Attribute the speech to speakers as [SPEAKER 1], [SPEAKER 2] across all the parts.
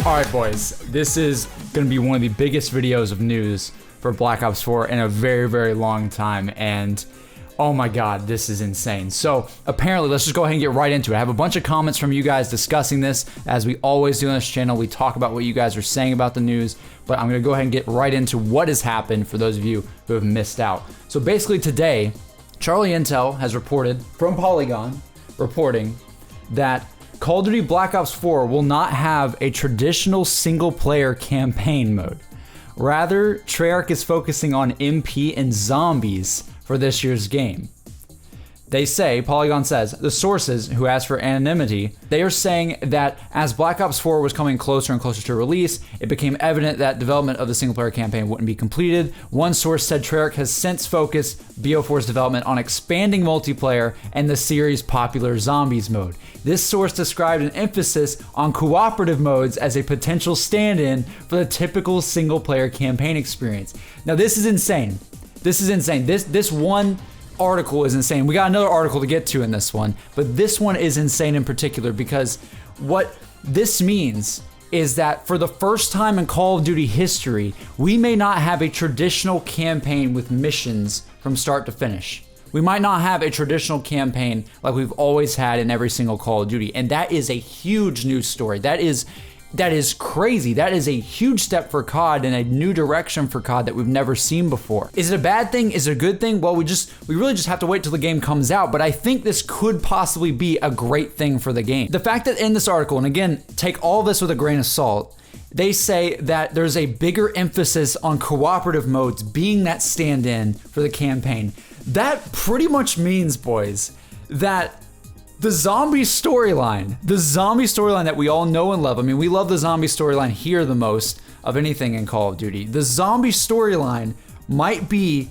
[SPEAKER 1] All right, boys, this is going to be one of the biggest videos of news for Black Ops 4 in a very, very long time, and oh my god, this is insane. So apparently, let's just go ahead and get right into it. I have a bunch of comments from you guys discussing this. As we always do on this channel, we talk about what you guys are saying about the news, but I'm going to go ahead and get right into what has happened for those of you who have missed out. So basically today, Charlie Intel has reported from Polygon, reporting that Call of Duty Black Ops 4 will not have a traditional single-player campaign mode. Rather, Treyarch is focusing on MP and zombies for this year's game. They say, Polygon says, the sources, who asked for anonymity, they are saying that as Black Ops 4 was coming closer and closer to release, it became evident that development of the single-player campaign wouldn't be completed. One source said Treyarch has since focused BO4's development on expanding multiplayer and the series' popular zombies mode. This source described an emphasis on cooperative modes as a potential stand-in for the typical single-player campaign experience. Now this is insane. This is insane. This one article is insane. We got another article to get to in this one, but this one is insane in particular because what this means is that for the first time in Call of Duty history, we may not have a traditional campaign with missions from start to finish. We might not have a traditional campaign like we've always had in every single Call of Duty, and that is a huge news story. That is crazy. That is a huge step for COD and a new direction for COD that we've never seen before. Is it a bad thing? Is it a good thing? Well, we really just have to wait till the game comes out, but I think this could possibly be a great thing for the game. The fact that in this article, and again, take all this with a grain of salt, they say that there's a bigger emphasis on cooperative modes being that stand-in for the campaign. That pretty much means, boys, that the zombie storyline that we all know and love. I mean, we love the zombie storyline here the most of anything in Call of Duty. The zombie storyline might be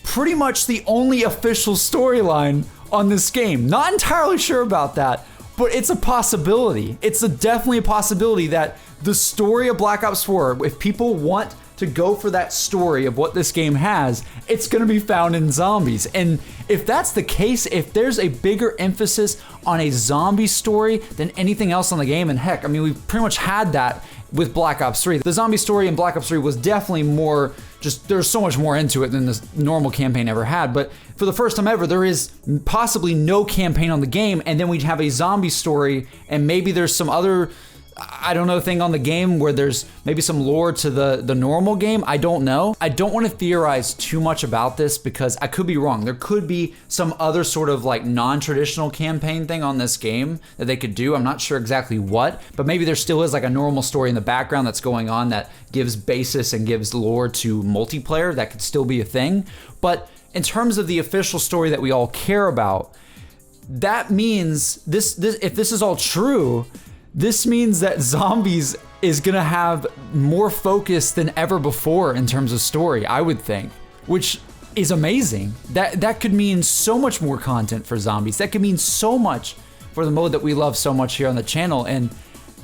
[SPEAKER 1] pretty much the only official storyline on this game. Not entirely sure about that, but it's a possibility. It's definitely a possibility that the story of Black Ops 4, if people want to go for that story of what this game has, it's going to be found in zombies. And if that's the case, if there's a bigger emphasis on a zombie story than anything else on the game, and heck, I mean, we've pretty much had that with Black Ops 3. The zombie story in Black Ops 3 was definitely more, there's so much more into it than this normal campaign ever had. But for the first time ever, there is possibly no campaign on the game, and then we'd have a zombie story, and maybe there's some other, I don't know, thing on the game where there's maybe some lore to the normal game. I don't know. I don't want to theorize too much about this because I could be wrong. There could be some other sort of like non-traditional campaign thing on this game that they could do. I'm not sure exactly what, but maybe there still is like a normal story in the background that's going on that gives basis and gives lore to multiplayer. That could still be a thing. But in terms of the official story that we all care about, that means this if this is all true, this means that zombies is gonna have more focus than ever before in terms of story, I would think, which is amazing. That could mean so much more content for zombies. That could mean so much for the mode that we love so much here on the channel, and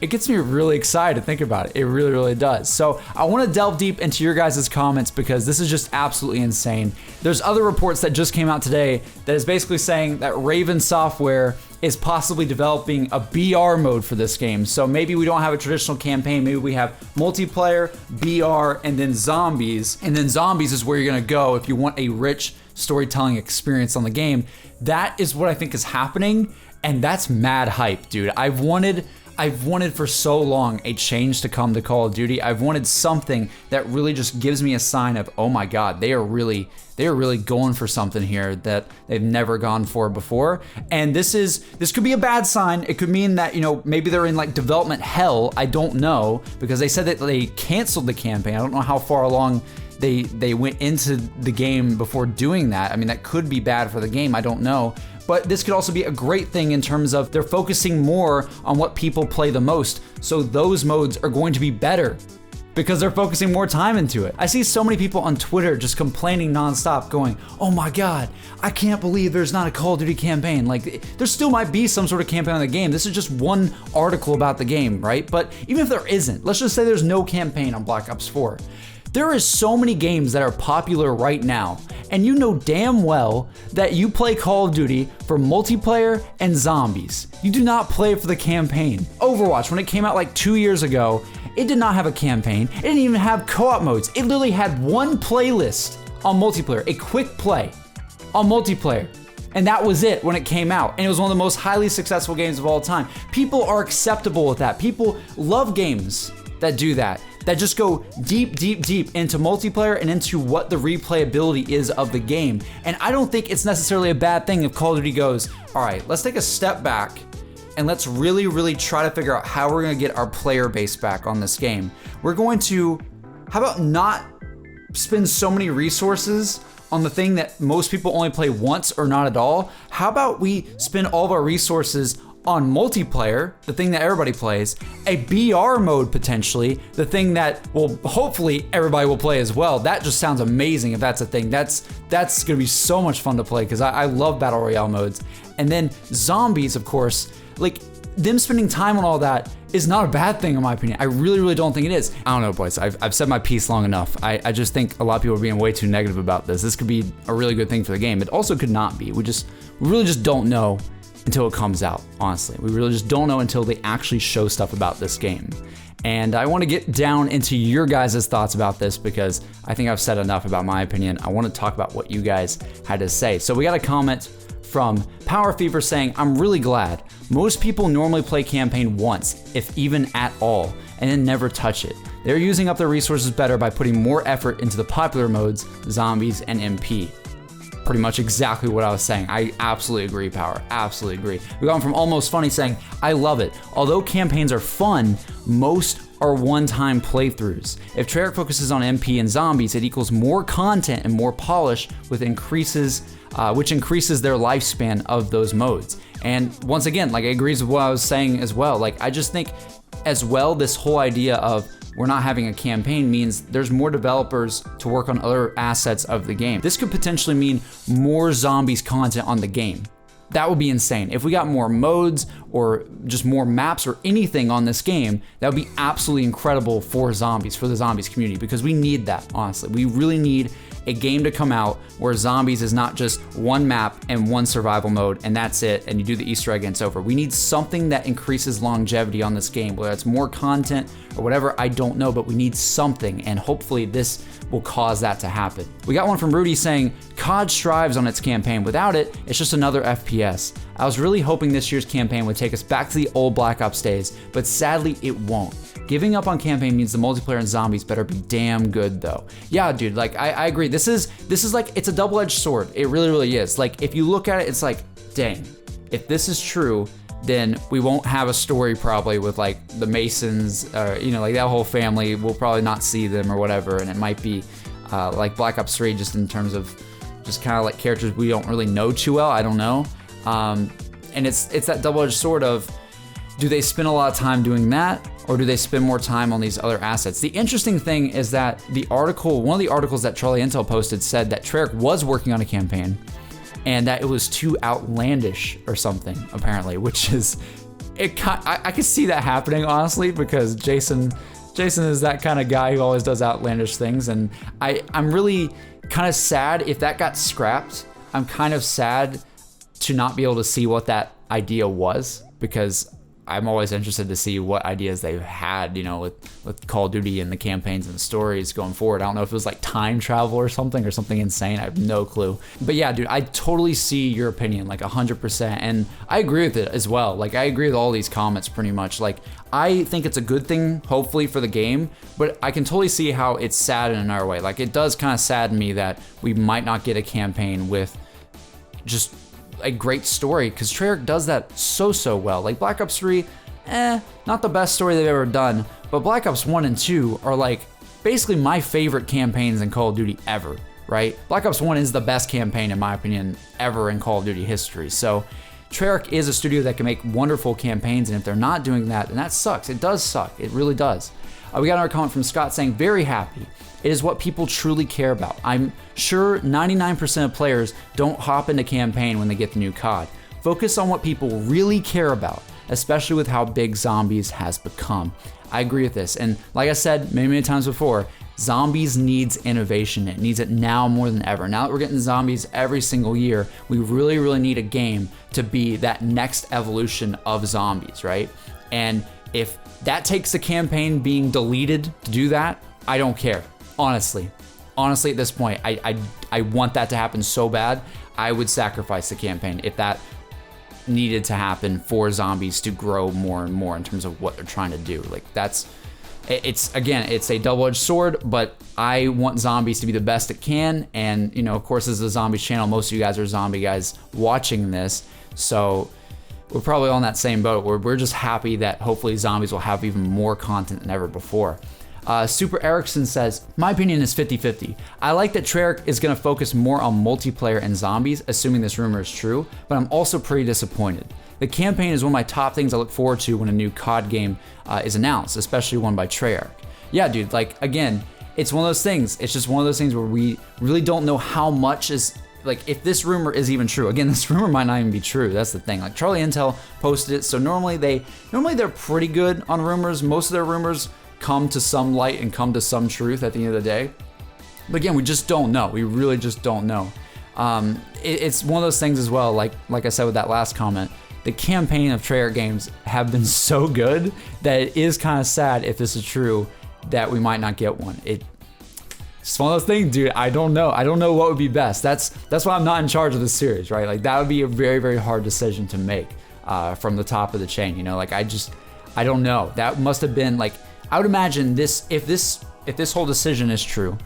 [SPEAKER 1] it gets me really excited to think about it. It really, really does. So I want to delve deep into your guys' comments because this is just absolutely insane. There's other reports that just came out today that is basically saying that Raven Software is possibly developing a BR mode for this game. So maybe we don't have a traditional campaign. Maybe we have multiplayer, BR, and then zombies. And then zombies is where you're gonna go if you want a rich storytelling experience on the game. That is what I think is happening, and that's mad hype, dude. I've wanted for so long a change to come to Call of Duty. I've wanted something that really just gives me a sign of, oh my God, they are really going for something here that they've never gone for before. And this could be a bad sign. It could mean that, you know, maybe they're in like development hell. I don't know, because they said that they canceled the campaign. I don't know how far along they went into the game before doing that. I mean, that could be bad for the game. I don't know. But this could also be a great thing in terms of they're focusing more on what people play the most. So those modes are going to be better because they're focusing more time into it. I see so many people on Twitter just complaining nonstop going, oh my God, I can't believe there's not a Call of Duty campaign. Like, there still might be some sort of campaign on the game. This is just one article about the game, right? But even if there isn't, let's just say there's no campaign on Black Ops 4. There is so many games that are popular right now, and you know damn well that you play Call of Duty for multiplayer and zombies. You do not play for the campaign. Overwatch, when it came out like 2 years ago, It did not have a campaign. It didn't even have co-op modes. It literally had one playlist on multiplayer, a quick play on multiplayer. And that was it when it came out. And it was one of the most highly successful games of all time. People are acceptable with that. People love games that do that just go deep, deep, deep into multiplayer and into what the replayability is of the game. And I don't think it's necessarily a bad thing if Call of Duty goes, all right, let's take a step back and let's really, really try to figure out how we're gonna get our player base back on this game. We're going to, how about not spend so many resources on the thing that most people only play once or not at all? How about we spend all of our resources on multiplayer, the thing that everybody plays, a BR mode potentially, the thing that, well, hopefully everybody will play as well. That just sounds amazing if that's a thing. That's gonna be so much fun to play because I love Battle Royale modes. And then zombies, of course, like them spending time on all that is not a bad thing in my opinion. I really, really don't think it is. I don't know, boys. I've said my piece long enough. I just think a lot of people are being way too negative about this. This could be a really good thing for the game. It also could not be. We really just don't know until it comes out, honestly. We really just don't know until they actually show stuff about this game. And I want to get down into your guys' thoughts about this because I think I've said enough about my opinion. I want to talk about what you guys had to say. So we got a comment from Power Fever saying, I'm really glad. Most people normally play campaign once, if even at all, and then never touch it. They're using up their resources better by putting more effort into the popular modes, zombies and MP. Pretty much exactly what I was saying. I absolutely agree, Power. Absolutely agree. We got one from Almost Funny saying, I love it. Although campaigns are fun, most are one-time playthroughs. If Treyarch focuses on MP and zombies, it equals more content and more polish, which increases their lifespan of those modes. And once again, like, it agrees with what I was saying as well. Like, I just think as well, this whole idea of we're not having a campaign means there's more developers to work on other assets of the game. This could potentially mean more zombies content on the game. That would be insane. If we got more modes or just more maps or anything on this game, that would be absolutely incredible for zombies, for the zombies community, because we need that, honestly. We really need a game to come out where zombies is not just one map and one survival mode and that's it, and you do the Easter egg and it's over. We need something that increases longevity on this game, whether it's more content or whatever, I don't know, but we need something, and hopefully this will cause that to happen. We got one from Rudy saying, COD strives on its campaign. Without it, it's just another FPS. I was really hoping this year's campaign would take us back to the old Black Ops days, but sadly it won't. Giving up on campaign means the multiplayer and zombies better be damn good though. Yeah, dude, like I agree. This is like, it's a double-edged sword. It really, really is. Like, if you look at it, it's like, dang, if this is true, then we won't have a story probably with like the Masons, or, you know, like that whole family. We'll probably not see them or whatever, and it might be like Black Ops 3 just in terms of just kind of like characters we don't really know too well. I don't know. And it's that double-edged sword of, do they spend a lot of time doing that, or do they spend more time on these other assets? The interesting thing is that one of the articles that Charlie Intel posted said that Treyarch was working on a campaign and that it was too outlandish or something, apparently, which is, I could see that happening, honestly, because Jason is that kind of guy who always does outlandish things, and I'm really kind of sad if that got scrapped. I'm kind of sad to not be able to see what that idea was, because I'm always interested to see what ideas they've had, you know, with Call of Duty and the campaigns and the stories going forward. I don't know if it was like time travel or something insane. I have no clue. But yeah, dude, I totally see your opinion, like 100%. And I agree with it as well. Like, I agree with all these comments pretty much. Like, I think it's a good thing, hopefully, for the game, but I can totally see how it's sad in another way. Like, it does kind of sadden me that we might not get a campaign with just a great story, because Treyarch does that so well. Like Black Ops 3, not the best story they've ever done, but Black Ops 1 and 2 are like basically my favorite campaigns in Call of Duty ever, right? Black Ops 1 is the best campaign, in my opinion, ever in Call of Duty history. So Treyarch is a studio that can make wonderful campaigns, and if they're not doing that, then that sucks. It does suck. It really does. We got another comment from Scott saying, very happy. It is what people truly care about. I'm sure 99% of players don't hop into campaign when they get the new COD. Focus on what people really care about, especially with how big zombies has become. I agree with this. And like I said many times before, zombies needs innovation. It needs it now more than ever. Now that we're getting zombies every single year, we really need a game to be that next evolution of zombies, right? And If that takes the campaign being deleted to do that, I don't care. Honestly, at this point, I want that to happen so bad. I would sacrifice the campaign if that needed to happen for zombies to grow more and more in terms of what they're trying to do. Like it's a double-edged sword, but I want zombies to be the best it can. And of course, this is a zombies channel. Most of you guys are zombie guys watching this, so we're probably on that same boat. We're just happy that hopefully zombies will have even more content than ever before. Super Erickson says, my opinion is 50-50. I like that Treyarch is going to focus more on multiplayer and zombies, assuming this rumor is true, but I'm also pretty disappointed. The campaign is one of my top things I look forward to when a new COD game is announced, especially one by Treyarch. Yeah, dude, like, again, it's one of those things. It's just one of those things where we really don't know how much is, like, if this rumor is even true. Again, this rumor might not even be true. That's the thing. Like, Charlie Intel posted it, so normally they're pretty good on rumors. Most of their rumors come to some light and come to some truth at the end of the day. But again, we just don't know. We really just don't know. It's one of those things as well, like I said with that last comment, the campaign of Treyarch games have been so good that it is kind of sad, if this is true, that we might not get one. It's one of those things, dude. I don't know. I don't know what would be best. That's why I'm not in charge of this series, right? Like, that would be a very, very hard decision to make from the top of the chain. Like, I don't know. That must have been like, I would imagine this, if this whole decision is true,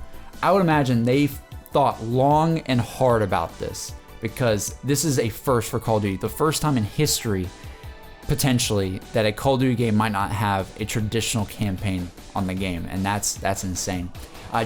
[SPEAKER 1] I would imagine they thought long and hard about this, because this is a first for Call of Duty. The first time in history, potentially, that a Call of Duty game might not have a traditional campaign on the game, and that's insane.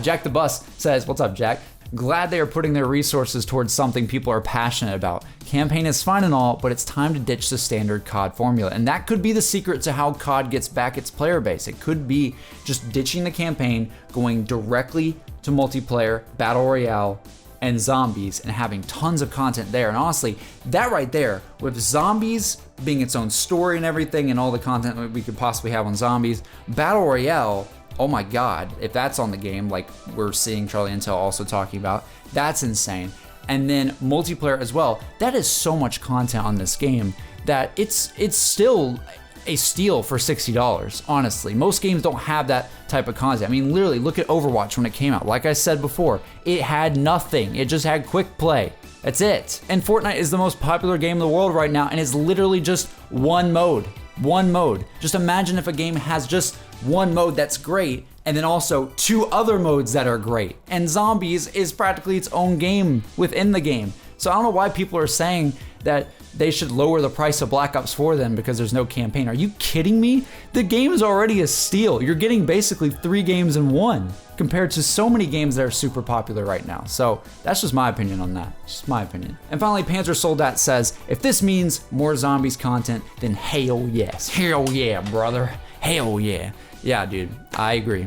[SPEAKER 1] Jack the Bus says, what's up, Jack? Glad they are putting their resources towards something people are passionate about. Campaign is fine and all, but it's time to ditch the standard COD formula. And that could be the secret to how COD gets back its player base. It could be just ditching the campaign, going directly to multiplayer, Battle Royale, and zombies, and having tons of content there. And honestly, that right there, with zombies being its own story and everything, and all the content that we could possibly have on zombies, Battle Royale, oh my God, if that's on the game, like we're seeing Charlie Intel also talking about, that's insane. And then multiplayer as well. That is so much content on this game that it's still a steal for $60, honestly. Most games don't have that type of content. I mean, literally, look at Overwatch when it came out. Like I said before, it had nothing. It just had quick play. That's it. And Fortnite is the most popular game in the world right now, and it's literally just one mode. One mode. Just imagine if a game has just one mode that's great, and then also 2 other modes that are great. And zombies is practically its own game within the game. So I don't know why people are saying that they should lower the price of Black Ops 4 then because there's no campaign. Are you kidding me? The game is already a steal. You're getting basically 3 games in one compared to so many games that are super popular right now. So that's just my opinion on that. Just my opinion. And finally, Panzer Soldat says, if this means more zombies content, then hell yes. Hell yeah, brother. Hell yeah. Yeah, dude, I agree.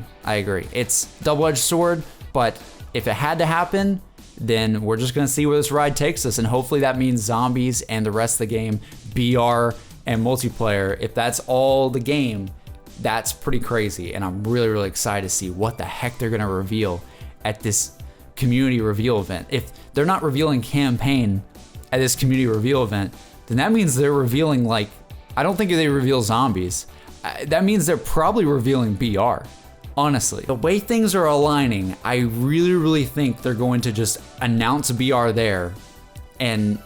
[SPEAKER 1] It's double-edged sword, but if it had to happen, then we're just gonna see where this ride takes us, and hopefully that means zombies and the rest of the game, BR and multiplayer. If that's all the game, that's pretty crazy, and I'm really, really excited to see what the heck they're gonna reveal at this community reveal event. If they're not revealing campaign at this community reveal event, then that means they're revealing, like, I don't think they reveal zombies. That means they're probably revealing BR. Honestly, the way things are aligning, I really, really think they're going to just announce BR there and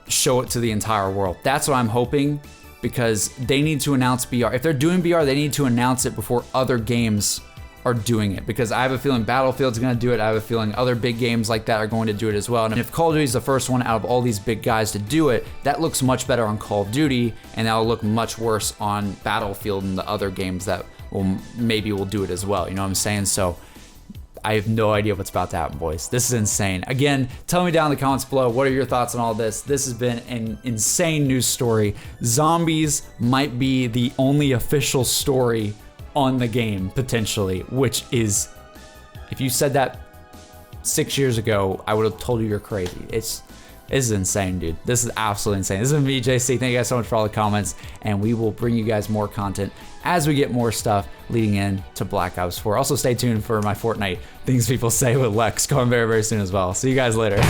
[SPEAKER 1] show it to the entire world. That's what I'm hoping, because they need to announce BR. If they're doing BR, they need to announce it before other games are doing it, because I have a feeling Battlefield's gonna do it. I have a feeling other big games like that are going to do it as well. And if Call of Duty is the first one out of all these big guys to do it, that looks much better on Call of Duty, and that'll look much worse on Battlefield and the other games that will do it as well. You know what I'm saying? So I have no idea what's about to happen, boys. This is insane. Again, tell me down in the comments below, what are your thoughts on all this? This has been an insane news story. Zombies might be the only official story on the game, potentially, which is, if you said that 6 years ago, I would have told you you're crazy. This is insane, dude. This is absolutely insane. This is me, JC. Thank you guys so much for all the comments, and we will bring you guys more content as we get more stuff leading in to Black Ops 4. Also, stay tuned for my Fortnite Things People Say with Lex coming very, very soon as well. See you guys later.